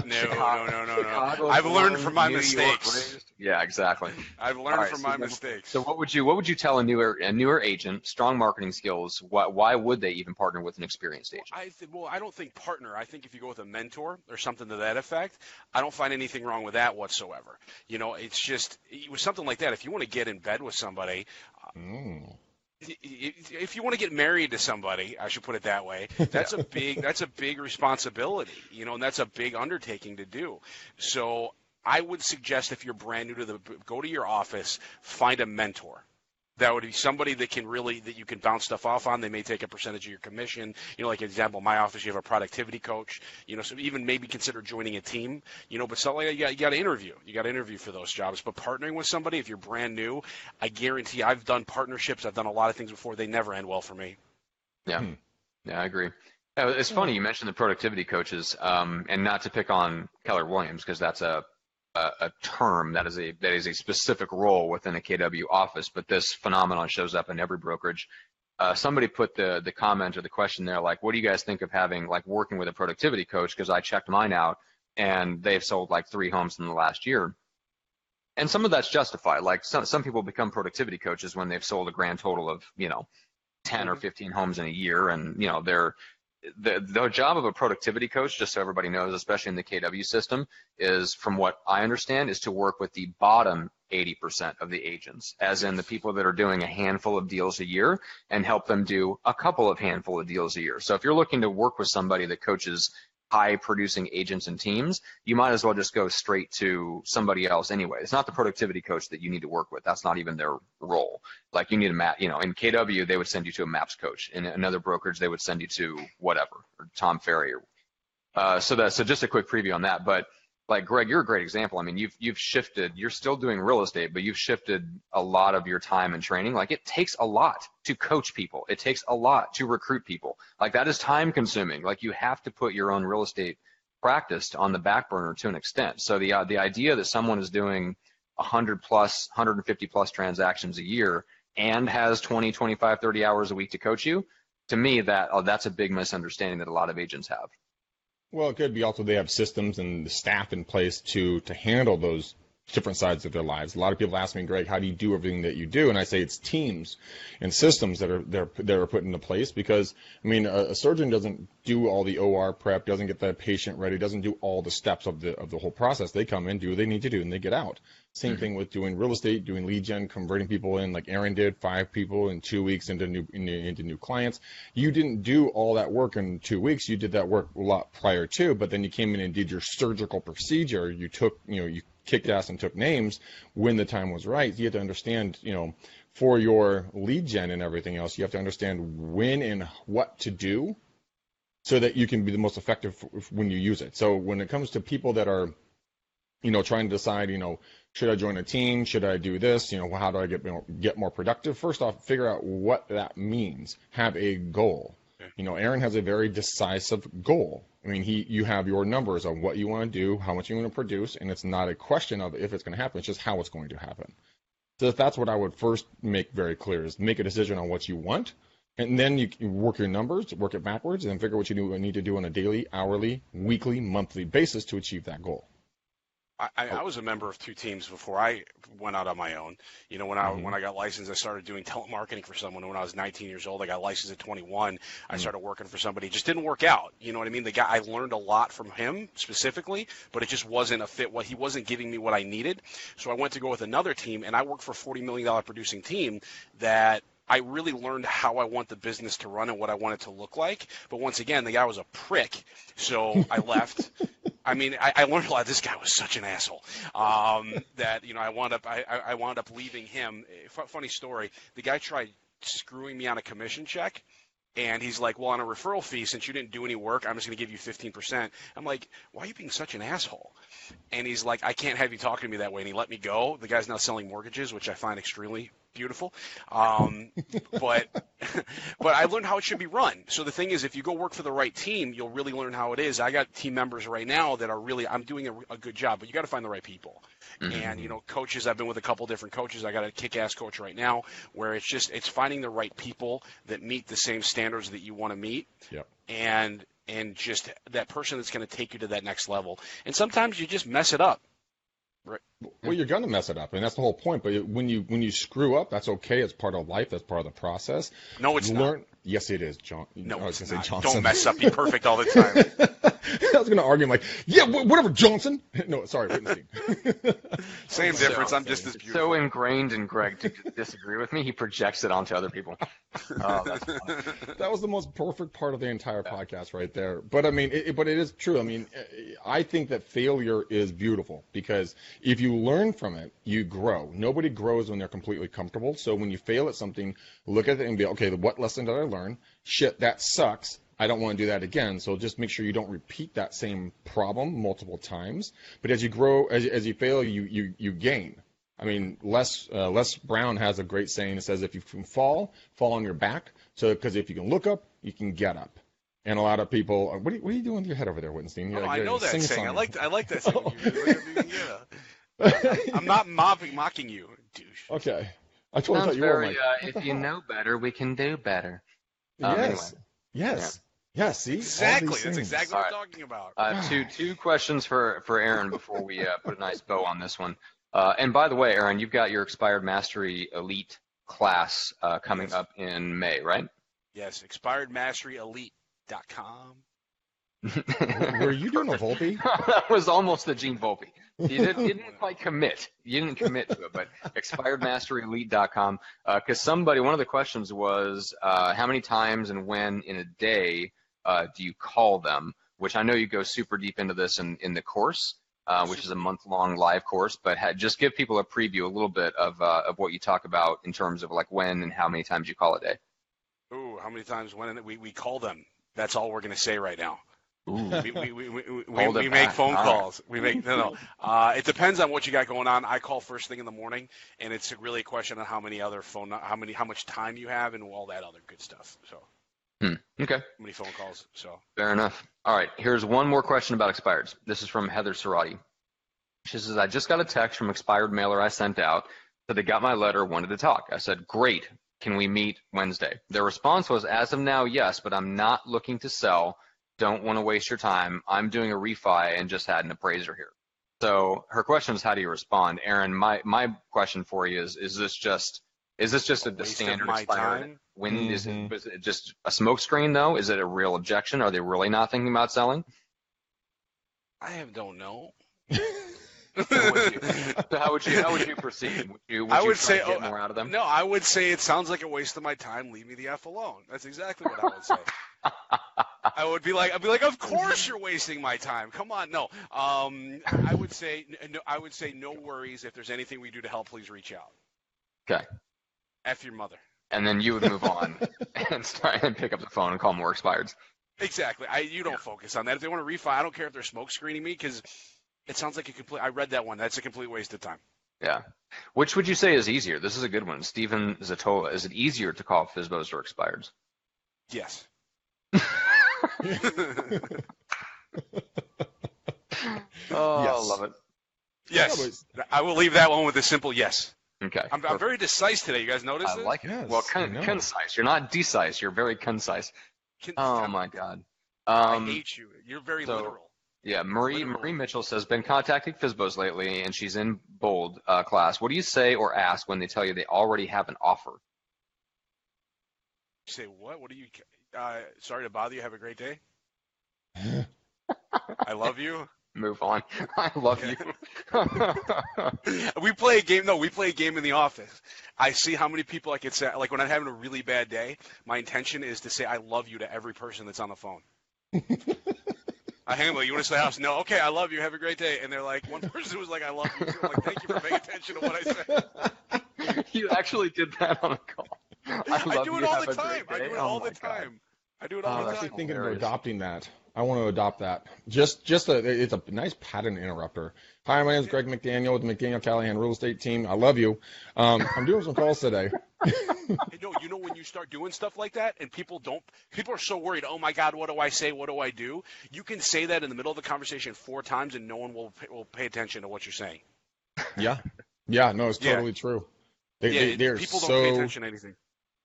[SPEAKER 3] No. I've learned from my mistakes.
[SPEAKER 1] Yeah, exactly.
[SPEAKER 3] I've learned from my mistakes.
[SPEAKER 1] So what would you tell a newer agent, strong marketing skills, why would they even partner with an experienced agent?
[SPEAKER 3] I don't think partner. I think if you go with a mentor or something to that effect, I don't find anything wrong with that whatsoever. It's just with something like that, if you want to get in bed with somebody, if you want to get married to somebody, I should put it that way, that's a big responsibility, and that's a big undertaking to do. So I would suggest if you're brand new go to your office, find a mentor. That would be somebody that you can bounce stuff off on. They may take a percentage of your commission. Like example, my office, you have a productivity coach. So even maybe consider joining a team. But something like that, you got to interview. You got to interview for those jobs. But partnering with somebody, if you're brand new, I guarantee I've done partnerships. I've done a lot of things before. They never end well for me.
[SPEAKER 1] Yeah, I agree. It's funny you mentioned the productivity coaches, and not to pick on Keller Williams because that's a term that is a specific role within a KW office, but this phenomenon shows up in every brokerage. Somebody put the comment or the question there, like, what do you guys think of working with a productivity coach? Because I checked mine out and they've sold like 3 homes in the last year. And some of that's justified. Like some people become productivity coaches when they've sold a grand total of, 10 or 15 homes in a year. And, the job of a productivity coach, just so everybody knows, especially in the KW system, is, from what I understand, is to work with the bottom 80% of the agents, as in the people that are doing a handful of deals a year, and help them do a couple of handful of deals a year. So if you're looking to work with somebody that coaches high producing agents and teams, you might as well just go straight to somebody else anyway. It's not the productivity coach that you need to work with. That's not even their role. Like, you need a map, in KW, they would send you to a maps coach. In another brokerage, they would send you to whatever, or Tom Ferry. So just a quick preview on that. But like, Greg, you're a great example. I mean, you've shifted, you're still doing real estate, but you've shifted a lot of your time and training. Like, it takes a lot to coach people. It takes a lot to recruit people. Like, that is time consuming. Like, you have to put your own real estate practice on the back burner to an extent. So the idea that someone is doing 100 plus, 150 plus transactions a year and has 20, 25, 30 hours a week to coach you, to me, that's a big misunderstanding that a lot of agents have.
[SPEAKER 2] Well, it could be also they have systems and the staff in place to handle those different sides of their lives. A lot of people ask me, Greg, how do you do everything that you do? And I say it's teams and systems that are put into place, because, I mean, a surgeon doesn't do all the OR prep, doesn't get that patient ready, doesn't do all the steps of the whole process. They come in, do what they need to do, and they get out. Same thing with doing real estate, doing lead gen, converting people in, like Aaron did, 5 people in 2 weeks into new clients. You didn't do all that work in 2 weeks. You did that work a lot prior to, but then you came in and did your surgical procedure. You took, you kicked ass and took names when the time was right. You have to understand, for your lead gen and everything else, you have to understand when and what to do so that you can be the most effective when you use it. So when it comes to people that are, trying to decide, should I join a team? Should I do this? How do I get more productive? First off, figure out what that means. Have a goal. Aaron has a very decisive goal. I mean, you have your numbers on what you want to do, how much you want to produce, and it's not a question of if it's going to happen. It's just how it's going to happen. So that's what I would first make very clear, is make a decision on what you want, and then you can work your numbers, work it backwards, and figure what you need to do on a daily, hourly, weekly, monthly basis to achieve that goal.
[SPEAKER 3] I was a member of 2 teams before I went out on my own. When I got licensed, I started doing telemarketing for someone. When I was 19 years old, I got licensed at 21. I started working for somebody. It just didn't work out. You know what I mean? The guy, I learned a lot from him specifically, but it just wasn't a fit. He wasn't giving me what I needed. So I went to go with another team, and I worked for a $40 million producing team that I really learned how I want the business to run and what I want it to look like. But once again, the guy was a prick, so I left. I mean, I learned a lot. This guy was such an asshole that, I wound up leaving him. Funny story. The guy tried screwing me on a commission check, and he's like, well, on a referral fee, since you didn't do any work, I'm just going to give you 15%. I'm like, why are you being such an asshole? And he's like, I can't have you talking to me that way. And he let me go. The guy's now selling mortgages, which I find extremely beautiful. But I learned how it should be run. So the thing is, if you go work for the right team, you'll really learn how it is. I got team members right now that are really, I'm doing a good job, but you got to find the right people. Mm-hmm. And, coaches, I've been with a couple different coaches. I got a kick-ass coach right now where it's finding the right people that meet the same standards that you want to meet.
[SPEAKER 2] Yep.
[SPEAKER 3] And just that person that's going to take you to that next level. And sometimes you just mess it up. Right.
[SPEAKER 2] Well, you're going to mess it up, and that's the whole point. But when you screw up, that's okay. It's part of life. That's part of the process.
[SPEAKER 3] No, it's not.
[SPEAKER 2] Yes, it is, John.
[SPEAKER 3] No,
[SPEAKER 2] I was
[SPEAKER 3] it's
[SPEAKER 2] going
[SPEAKER 3] not.
[SPEAKER 2] to say Johnson.
[SPEAKER 3] Don't mess up. Be perfect all the time.
[SPEAKER 2] I was going to argue. I'm like, yeah, whatever, Johnson. No, sorry, Wittenstein.
[SPEAKER 3] Same difference. I'm just as beautiful.
[SPEAKER 1] So ingrained in Greg to disagree with me, he projects it onto other people. Oh, that's funny.
[SPEAKER 2] That was the most perfect part of the entire podcast right there. But I mean, but it is true. I mean, I think that failure is beautiful because if you learn from it, you grow. Nobody grows when they're completely comfortable. So when you fail at something, look at it and be, okay, what lesson did I learn? Shit, that sucks. I don't want to do that again. So just make sure you don't repeat that same problem multiple times. But as you grow, as you fail, you gain. I mean, Les Brown has a great saying that says, if you can fall on your back. So, because if you can look up, you can get up. And a lot of people, what are you doing with your head over there, Wittenstein?
[SPEAKER 3] I know that saying. I like that saying. I'm not mocking you, douche.
[SPEAKER 2] Okay. I totally thought you were like,
[SPEAKER 1] if you know better, we can do better.
[SPEAKER 2] Yes.
[SPEAKER 1] Anyway.
[SPEAKER 2] Yes. Yeah. Yes. See?
[SPEAKER 3] Exactly. That's exactly what I'm talking about.
[SPEAKER 1] Two questions for Aaron before we put a nice bow on this one. And by the way, Aaron, you've got your Expired Mastery Elite class coming up in May, right?
[SPEAKER 3] Yes, expiredmasteryelite.com.
[SPEAKER 2] Were you doing a Volpe?
[SPEAKER 1] That was almost the Gene Volpe. You didn't quite commit. You didn't commit to it, but expiredmasteryelite.com. Because one of the questions was, how many times and when in a day do you call them? Which I know you go super deep into this in the course, which is a month-long live course. But just give people a preview, a little bit of what you talk about in terms of like when and how many times you call a day.
[SPEAKER 3] Ooh, how many times when we call them? That's all we're going to say right now.
[SPEAKER 1] Ooh.
[SPEAKER 3] We make phone calls. We make no. It depends on what you got going on. I call first thing in the morning, and it's really a question on how much time you have, and all that other good stuff. So.
[SPEAKER 1] Okay.
[SPEAKER 3] How many phone calls? So.
[SPEAKER 1] Fair enough. All right. Here's one more question about expireds. This is from Heather Sarati. She says, I just got a text from expired mailer I sent out. Said they got my letter, wanted to talk. I said, great. Can we meet Wednesday? Their response was, as of now, yes, but I'm not looking to sell. Don't want to waste your time. I'm doing a refi and just had an appraiser here. So her question is, how do you respond? Aaron, my question for you is this just a standard expired win?
[SPEAKER 2] Mm-hmm.
[SPEAKER 1] Is it just a smoke screen though? Is it a real objection? Are they really not thinking about selling?
[SPEAKER 3] don't know.
[SPEAKER 1] So how would you proceed? Would you say get more out of them?
[SPEAKER 3] No, I would say it sounds like a waste of my time. Leave me the F alone. That's exactly what I would say. I'd be like, of course you're wasting my time. Come on, no. I would say no worries. If there's anything we do to help, please reach out.
[SPEAKER 1] Okay.
[SPEAKER 3] F your mother.
[SPEAKER 1] And then you would move on and pick up the phone and call more expireds.
[SPEAKER 3] Exactly. You don't focus on that. If they want to refi, I don't care if they're smoke screening me because it sounds like I read that one. That's a complete waste of time.
[SPEAKER 1] Yeah. Which would you say is easier? This is a good one. Stephen Zatola. Is it easier to call FSBOs or expireds?
[SPEAKER 3] Yes.
[SPEAKER 1] Oh,
[SPEAKER 2] yes.
[SPEAKER 1] I love it.
[SPEAKER 3] Yes. I will leave that one with a simple yes.
[SPEAKER 1] Okay.
[SPEAKER 3] I'm very decisive today. You guys notice this?
[SPEAKER 1] I like it.
[SPEAKER 2] Yes,
[SPEAKER 1] well, concise. You're not decisive. You're very concise. Oh, my God.
[SPEAKER 3] I hate you. You're very literal.
[SPEAKER 1] Yeah, Marie Mitchell says, been contacting FSBOs lately, and she's in bold class. What do you say or ask when they tell you they already have an offer?
[SPEAKER 3] You say, what? What do you sorry to bother you. Have a great day. I love you.
[SPEAKER 1] Move on. I love you.
[SPEAKER 3] We play a game. No, we play a game in the office. I see how many people I could say. Like when I'm having a really bad day, my intention is to say I love you to every person that's on the phone. I hang up. You want to say house? No. Okay, I love you. Have a great day. And they're like, one person was like, I love you too. I'm like, thank you for paying attention to what I said.
[SPEAKER 1] You actually did that on a call.
[SPEAKER 3] I do it all the time. I do it all the time. I do it all the time.
[SPEAKER 2] I'm actually thinking of adopting that. I want to adopt that. It's a nice pattern interrupter. Hi, my name is Greg McDaniel with the McDaniel Callahan Real Estate Team. I love you. I'm doing some calls today.
[SPEAKER 3] You know, when you start doing stuff like that, and people are so worried. Oh my God, what do I say? What do I do? You can say that in the middle of the conversation 4 times, and no one will pay attention to what you're saying.
[SPEAKER 2] Yeah, no, it's totally true.
[SPEAKER 3] People don't pay attention to anything.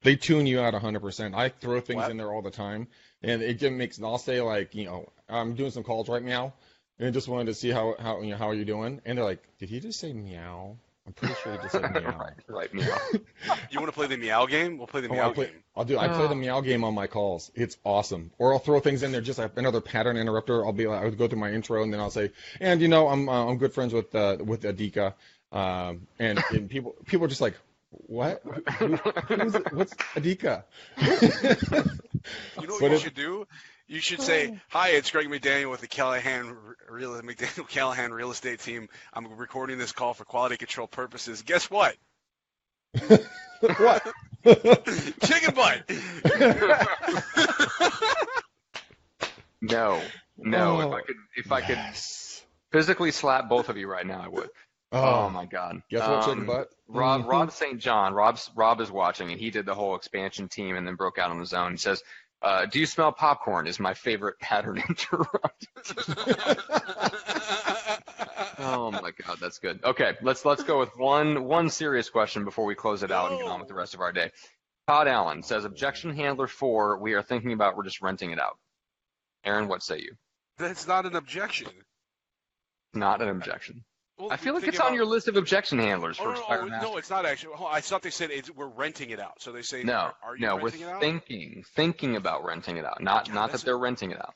[SPEAKER 2] They tune you out 100%. I throw things in there all the time, and it just makes. I'll say like, I'm doing some calls right now, and I just wanted to see how are you doing, and they're like, did he just say meow? I'm pretty sure he just said meow.
[SPEAKER 1] right, meow.
[SPEAKER 3] You want to play the meow game? We'll play the meow game.
[SPEAKER 2] I play the meow game on my calls. It's awesome. Or I'll throw things in there, just like another pattern interrupter. I'll go through my intro, and then I'll say, and I'm good friends with Adika, and people are just like, what? What's Adika?
[SPEAKER 3] You know what you should do? You should say, hi, it's Greg McDaniel with the McDaniel Callahan Real Estate Team. I'm recording this call for quality control purposes. Guess what?
[SPEAKER 2] What?
[SPEAKER 3] Chicken butt.
[SPEAKER 1] No. If I could physically slap both of you right now, I would. Oh my God.
[SPEAKER 2] Guess what, chicken butt?
[SPEAKER 1] Rob St. John. Rob is watching, and he did the whole expansion team and then broke out on his own. He says, do you smell popcorn? Is my favorite pattern interrupt. Oh my God, that's good. Okay, let's go with one serious question before we close it out and get on with the rest of our day. Todd Allen says, objection handler 4, we are thinking about we're just renting it out. Aaron, what say you?
[SPEAKER 3] That's not an objection.
[SPEAKER 1] Not an objection.
[SPEAKER 3] Well,
[SPEAKER 1] I feel like it's on your list of objection handlers for Fire Master.
[SPEAKER 3] No, it's not actually. I thought they said we're renting it out. So they say,
[SPEAKER 1] no,
[SPEAKER 3] we're
[SPEAKER 1] thinking about renting it out. Not that they're renting it out.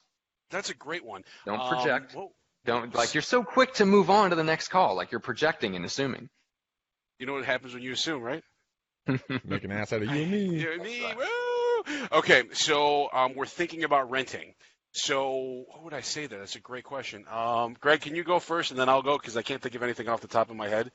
[SPEAKER 3] That's a great one.
[SPEAKER 1] Don't project. Don't you're so quick to move on to the next call, like you're projecting and assuming.
[SPEAKER 3] You know what happens when you assume, right?
[SPEAKER 2] Make an ass out of you and me.
[SPEAKER 3] You and me. Woo! Okay, so we're thinking about renting. So what would I say there? That's a great question. Greg, can you go first, and then I'll go because I can't think of anything off the top of my head.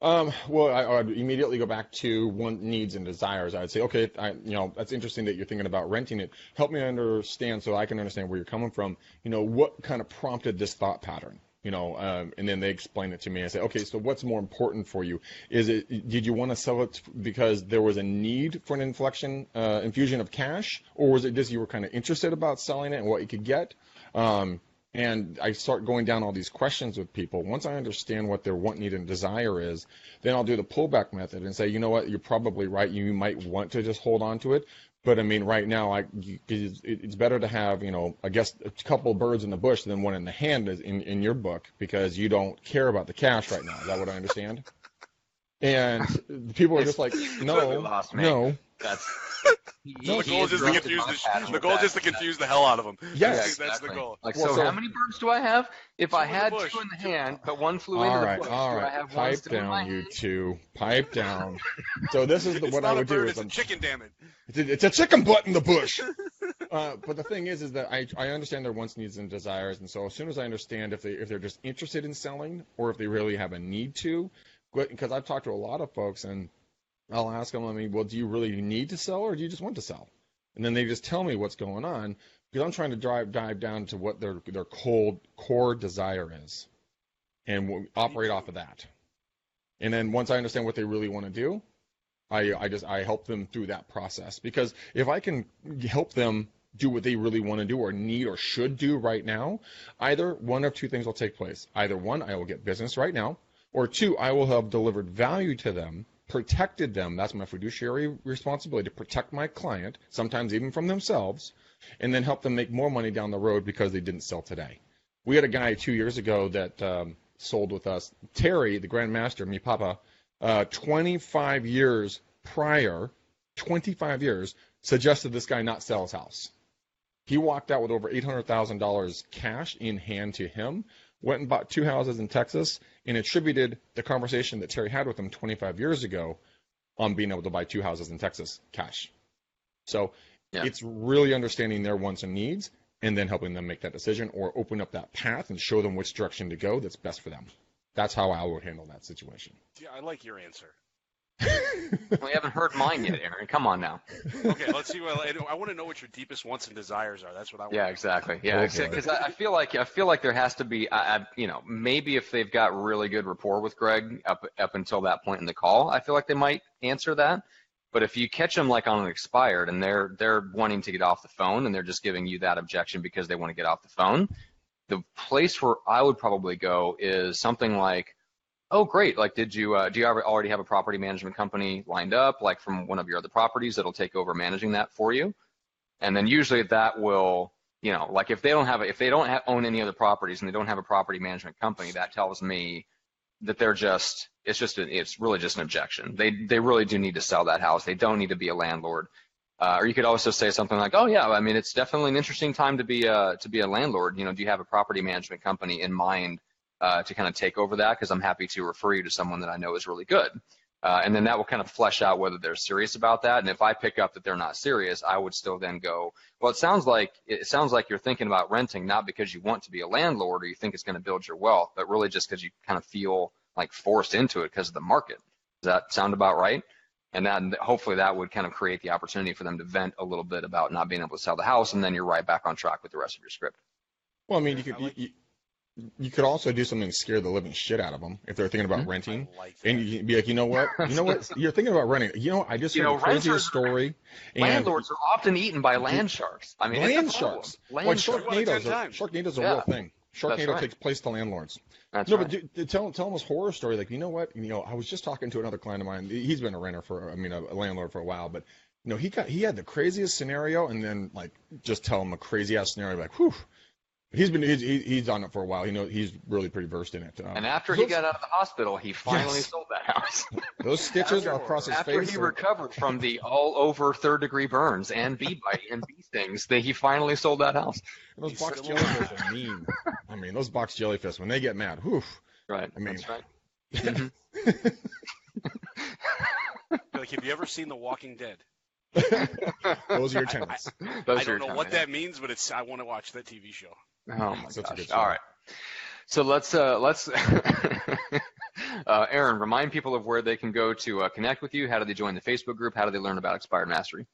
[SPEAKER 2] Well, I would immediately go back to needs and desires. I would say, okay, that's interesting that you're thinking about renting it. Help me understand so I can understand where you're coming from. What kind of prompted this thought pattern? And then they explain it to me. I say, okay, so what's more important for you? Did you want to sell it because there was a need for an infusion of cash, or was it just you were kind of interested about selling it and what you could get? And I start going down all these questions with people. Once I understand what their want, need, and desire is, then I'll do the pullback method and say, you know what, you're probably right. You might want to just hold on to it. But, I mean, right now, it's better to have, I guess, a couple of birds in the bush than one in the hand in your book, because you don't care about the cash right now. Is that what I understand? And people are just like, no.
[SPEAKER 3] The goal is just to confuse the hell out of them.
[SPEAKER 2] Yes,
[SPEAKER 3] that's the goal.
[SPEAKER 1] How many birds do I have? If I had 2 in the hand, but one flew into the bush, do I have one still in my hand?
[SPEAKER 2] Pipe down, you two. Pipe down. So this is what I would do.
[SPEAKER 3] It's a chicken, damn it.
[SPEAKER 2] It's a chicken butt in the bush. But the thing is that I understand their wants, needs, and desires, and so as soon as I understand if they're just interested in selling or if they really have a need to, because I've talked to a lot of folks and I'll ask them, well, do you really need to sell or do you just want to sell? And then they just tell me what's going on, because I'm trying to dive down to what their core desire is, and we'll operate off of that. And then once I understand what they really want to do, I help them through that process. Because if I can help them do what they really want to do or need or should do right now, either one of 2 things will take place. Either 1, I will get business right now, or 2, I will have delivered value to them, protected them. That's my fiduciary responsibility, to protect my client, sometimes even from themselves, and then help them make more money down the road because they didn't sell today. We had a guy 2 years ago that sold with us, Terry, the Grand Master, mi papa, 25 years prior, 25 years, suggested this guy not sell his house. He walked out with over $800,000 cash in hand to him, went and bought 2 houses in Texas, and attributed the conversation that Terry had with him 25 years ago on being able to buy 2 houses in Texas cash. So It's really understanding their wants and needs and then helping them make that decision or open up that path and show them which direction to go that's best for them. That's how I would handle that situation.
[SPEAKER 3] Yeah, I like your answer.
[SPEAKER 1] We haven't heard mine yet, Aaron. Come on now.
[SPEAKER 3] Okay, let's see. I want to know what your deepest wants and desires are. That's what I want.
[SPEAKER 1] Yeah, exactly. Yeah, because I feel like there has to be, maybe if they've got really good rapport with Greg up until that point in the call, I feel like they might answer that. But if you catch them like on an expired and they're wanting to get off the phone and they're just giving you that objection because they want to get off the phone, the place where I would probably go is something like, oh, great. Like, do you already have a property management company lined up, like from one of your other properties that'll take over managing that for you? And then usually that will, like if they don't own any other properties and they don't have a property management company, that tells me that it's really just an objection. They really do need to sell that house. They don't need to be a landlord. Or you could also say something like, oh yeah, I mean, it's definitely an interesting time to be a landlord. Do you have a property management company in mind to kind of take over that? Because I'm happy to refer you to someone that I know is really good. And then that will kind of flesh out whether they're serious about that. And if I pick up that they're not serious, I would still then go, well, it sounds like you're thinking about renting not because you want to be a landlord or you think it's going to build your wealth, but really just because you kind of feel like forced into it because of the market. Does that sound about right? And then hopefully that would kind of create the opportunity for them to vent a little bit about not being able to sell the house, and then you're right back on track with the rest of your script.
[SPEAKER 2] Well, I mean, you could also do something to scare the living shit out of them if they're thinking about renting, and you can be like, you know what, you're thinking about renting. I just heard the craziest story.
[SPEAKER 1] Landlords are often eaten by land sharks. I mean,
[SPEAKER 2] land sharks. Sharknado's a real thing. Sharknado takes place to landlords.
[SPEAKER 1] That's right.
[SPEAKER 2] But tell them this horror story. Like, you know what? I was just talking to another client of mine. He's been a landlord for a while, but he had the craziest scenario, and then like just tell him a crazy ass scenario, like, whew. He's on it for a while. He's really pretty versed in it.
[SPEAKER 1] And after he got out of the hospital, he finally sold that house.
[SPEAKER 2] Those stitches across his face.
[SPEAKER 1] After he recovered from the all over third-degree burns and bee bite and bee stings, he finally sold that house.
[SPEAKER 2] And those box jellyfish are mean. I mean, those box jellyfish, when they get mad, whew.
[SPEAKER 1] Right. I mean, that's right.
[SPEAKER 3] Mm-hmm. Like, have you ever seen The Walking Dead?
[SPEAKER 2] Those are your tenants.
[SPEAKER 3] I don't know what that means, but I want to watch that TV show.
[SPEAKER 1] Oh my gosh! All right, so let's Aaron, remind people of where they can go to connect with you. How do they join the Facebook group? How do they learn about Expired Mastery?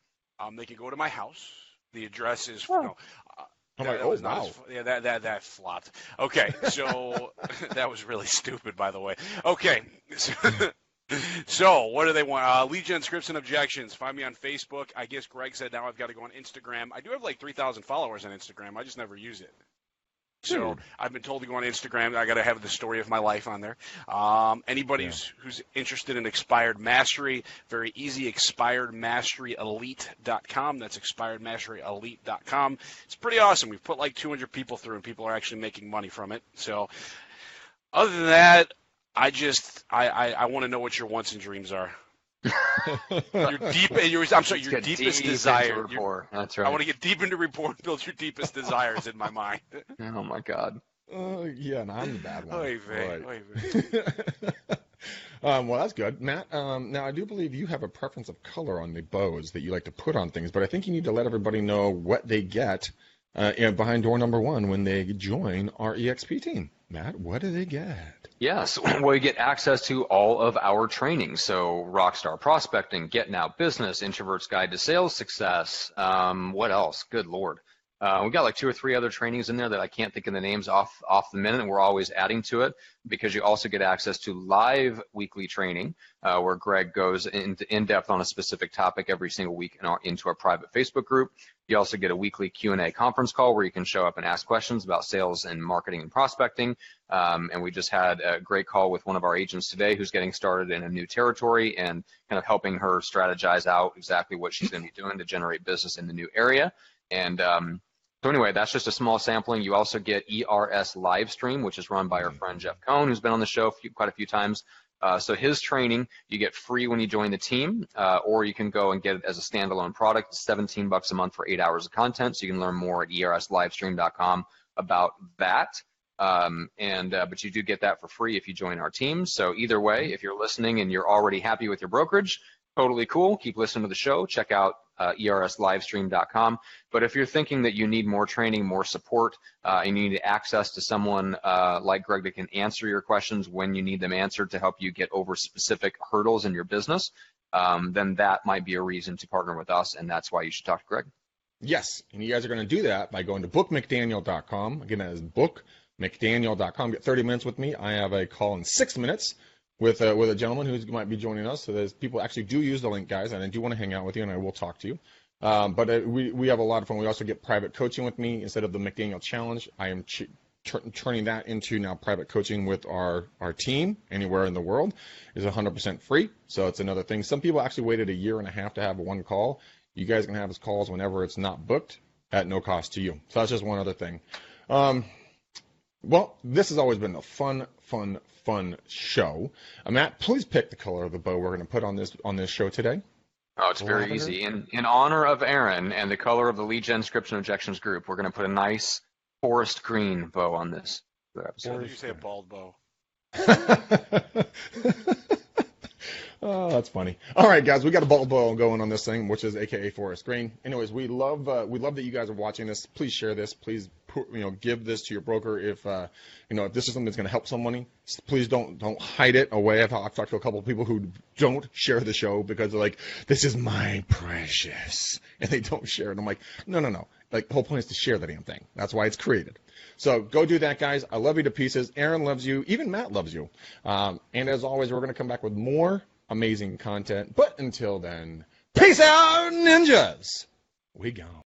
[SPEAKER 3] They can go to my house. The address is
[SPEAKER 2] wow.
[SPEAKER 3] That flopped. Okay, so that was really stupid, by the way. Okay, so what do they want? Lead gen scripts and objections. Find me on Facebook. I guess Greg said now I've got to go on Instagram. I do have like 3,000 followers on Instagram. I just never use it. So I've been told to go on Instagram. I got to have the story of my life on there. Anybody who's interested in Expired Mastery, very easy, expiredmasteryelite.com. That's expiredmasteryelite.com. It's pretty awesome. We've put like 200 people through, and people are actually making money from it. So other than that, I want to know what your wants and dreams are. Your deepest desire.
[SPEAKER 1] That's right.
[SPEAKER 3] I want to get deep into rapport and build your deepest desires in my mind.
[SPEAKER 1] Oh my God.
[SPEAKER 2] Yeah, no, I'm the bad one.
[SPEAKER 3] Oy vey.
[SPEAKER 2] Well, that's good, Matt. Now I do believe you have a preference of color on the bows that you like to put on things, but I think you need to let everybody know what they get behind door number 1 when they join our EXP team. Matt, what do they get?
[SPEAKER 1] Yes, well, you get access to all of our training. So Rockstar Prospecting, Getting Out Business, Introvert's Guide to Sales Success. What else? Good Lord. We've got like 2 or 3 other trainings in there that I can't think of the names off the minute, and we're always adding to it because you also get access to live weekly training where Greg goes in depth on a specific topic every single week into our private Facebook group. You also get a weekly Q&A conference call where you can show up and ask questions about sales and marketing and prospecting. And we just had a great call with one of our agents today who's getting started in a new territory and kind of helping her strategize out exactly what she's going to be doing to generate business in the new area. And so anyway, that's just a small sampling. You also get ERS Livestream, which is run by our friend Jeff Cohn, who's been on the show quite a few times. So his training, you get free when you join the team, or you can go and get it as a standalone product. It's $17 a month for 8 hours of content. So you can learn more at erslivestream.com about that. But you do get that for free if you join our team. So either way, if you're listening and you're already happy with your brokerage, Totally cool. Keep listening to the show. Check out erslivestream.com. But if you're thinking that you need more training, more support, and you need access to someone like Greg that can answer your questions when you need them answered to help you get over specific hurdles in your business, then that might be a reason to partner with us, and that's why you should talk to Greg.
[SPEAKER 2] Yes, and you guys are going to do that by going to bookmcdaniel.com. Again, that is bookmcdaniel.com. Get 30 minutes with me. I have a call in 6 minutes with a gentleman who might be joining us. So there's people actually do use the link, guys, and I do want to hang out with you, and I will talk to you. But we have a lot of fun. We also get private coaching with me instead of the McDaniel Challenge. I am turning that into now private coaching with our team anywhere in the world. Is 100% free. So it's another thing. Some people actually waited a year and a half to have one call. You guys can have his calls whenever it's not booked at no cost to you. So that's just one other thing. Well, this has always been a fun show. Matt, please pick the color of the bow we're going to put on this show today.
[SPEAKER 1] Oh, it's very easy. In honor of Aaron and the color of the Lead Gen Scripts and Objections group, we're going to put a nice forest green bow on this episode.
[SPEAKER 3] Why did you say a bald bow?
[SPEAKER 2] Oh, that's funny. All right, guys, we got a bald bow going on this thing, which is AKA forest green. Anyways, we love that you guys are watching this. Please share this. Please, give this to your broker if if this is something that's going to help somebody. Please don't hide it away. I've talked to a couple of people who don't share the show because they're like, this is my precious, and they don't share it. I'm like, no. Like, the whole point is to share the damn thing. That's why it's created. So go do that, guys. I love you to pieces. Aaron loves you. Even Matt loves you. And as always, we're going to come back with more amazing content. But until then, peace out, ninjas. We gone.